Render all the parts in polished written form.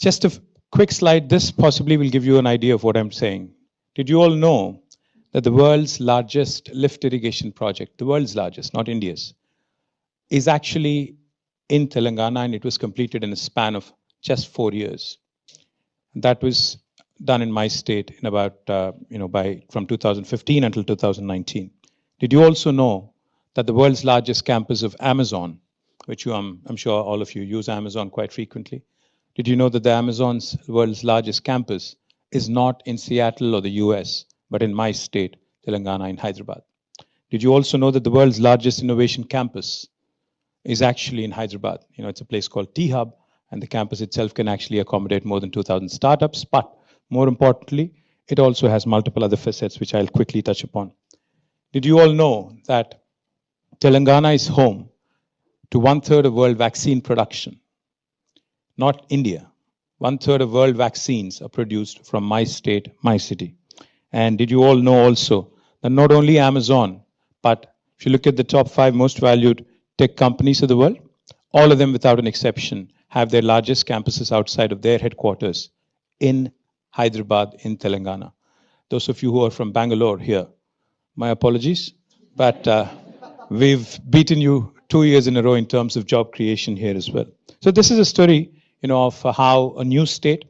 Just a quick slide. This possibly will give you an idea of what I'm saying. Did you all know that the world's largest lift irrigation project, the world's largest, not India's, is actually in Telangana, and it was completed in a span of just 4 years. That was done in my state in about, from 2015 until 2019. Did you also know that the world's largest campus of Amazon, which I'm sure all of you use Amazon quite frequently, did you know that the Amazon's world's largest campus is not in Seattle or the US, but in my state, Telangana, in Hyderabad? Did you also know that the world's largest innovation campus is actually in Hyderabad? It's a place called T-Hub, and the campus itself can actually accommodate more than 2,000 startups. But more importantly, it also has multiple other facets, which I'll quickly touch upon. Did you all know that Telangana is home to 1/3 of world vaccine production? Not India. 1/3 of world vaccines are produced from my state, my city. And did you all know also that not only Amazon, but if you look at the top 5 most valued tech companies of the world, all of them without an exception have their largest campuses outside of their headquarters in Hyderabad, in Telangana. Those of you who are from Bangalore here, my apologies, but we've beaten you 2 years in a row in terms of job creation here as well. So this is a story, of how a new state,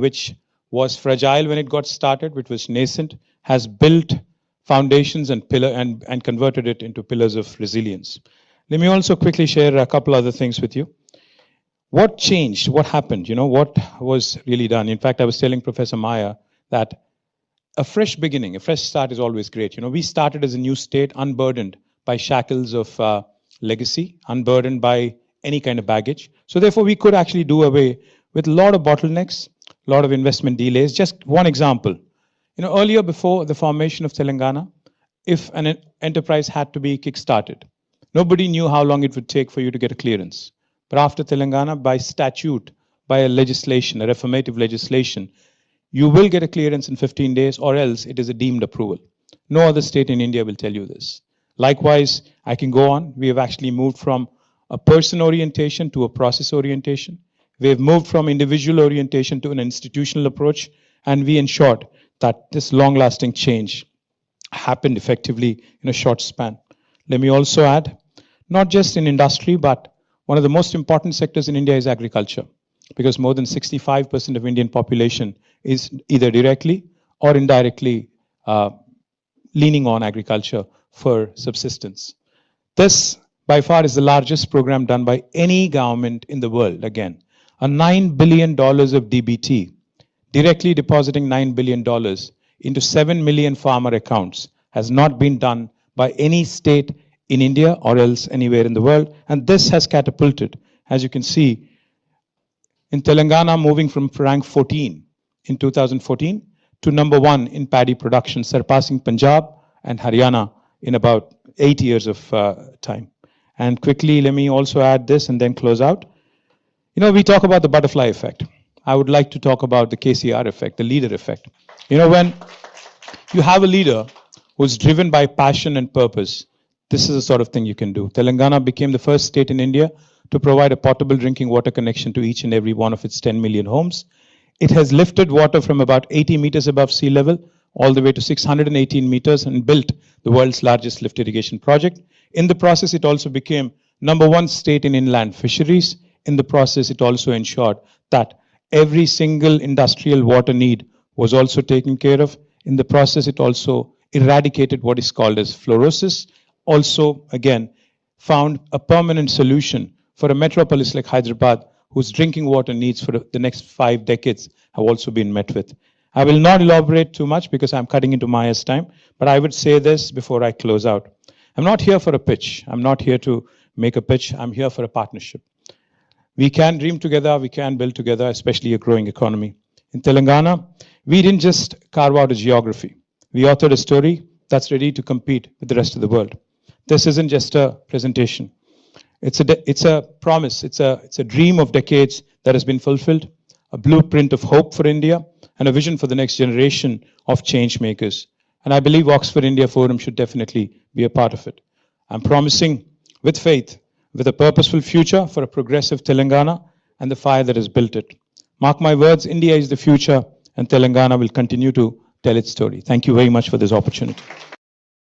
which was fragile when it got started, which was nascent, has built foundations and converted it into pillars of resilience. Let me also quickly share a couple other things with you. What changed? What happened? What was really done? In fact, I was telling Professor Maya that a fresh beginning, a fresh start is always great. We started as a new state, unburdened by shackles of legacy, unburdened by any kind of baggage. So therefore, we could actually do away with a lot of bottlenecks, a lot of investment delays. Just one example. Earlier, before the formation of Telangana, if an enterprise had to be kick-started, nobody knew how long it would take for you to get a clearance. But after Telangana, by statute, by a legislation, a reformative legislation, you will get a clearance in 15 days, or else it is a deemed approval. No other state in India will tell you this. Likewise, I can go on. We have actually moved from a person orientation to a process orientation. We have moved from individual orientation to an institutional approach, and we ensured that this long-lasting change happened effectively in a short span. Let me also add, not just in industry, but one of the most important sectors in India is agriculture, because more than 65% of Indian population is either directly or indirectly leaning on agriculture for subsistence. This, by far, is the largest program done by any government in the world. Again, a $9 billion of DBT, directly depositing $9 billion into 7 million farmer accounts, has not been done by any state in India or else anywhere in the world. And this has catapulted, as you can see, in Telangana moving from rank 14 in 2014 to number 1 in paddy production, surpassing Punjab and Haryana in about 8 years of time. And quickly, let me also add this and then close out. We talk about the butterfly effect. I would like to talk about the KCR effect, the leader effect. When you have a leader who's driven by passion and purpose, this is the sort of thing you can do. Telangana became the first state in India to provide a potable drinking water connection to each and every one of its 10 million homes. It has lifted water from about 80 meters above sea level all the way to 618 meters and built the world's largest lift irrigation project. In the process, it also became number 1 state in inland fisheries. In the process, it also ensured that every single industrial water need was also taken care of. In the process, it also eradicated what is called as fluorosis. Also, again, found a permanent solution for a metropolis like Hyderabad, whose drinking water needs for the next 5 decades have also been met with. I will not elaborate too much because I'm cutting into Maya's time, but I would say this before I close out. I'm not here for a pitch. I'm not here to make a pitch. I'm here for a partnership. We can dream together. We can build together, especially a growing economy. In Telangana, we didn't just carve out a geography. We authored a story that's ready to compete with the rest of the world. This isn't just a presentation. It's a promise. It's a dream of decades that has been fulfilled, a blueprint of hope for India, and a vision for the next generation of change makers. And I believe Oxford India Forum should definitely be a part of it. I'm promising with faith, with a purposeful future for a progressive Telangana and the fire that has built it. Mark my words, India is the future and Telangana will continue to tell its story. Thank you very much for this opportunity.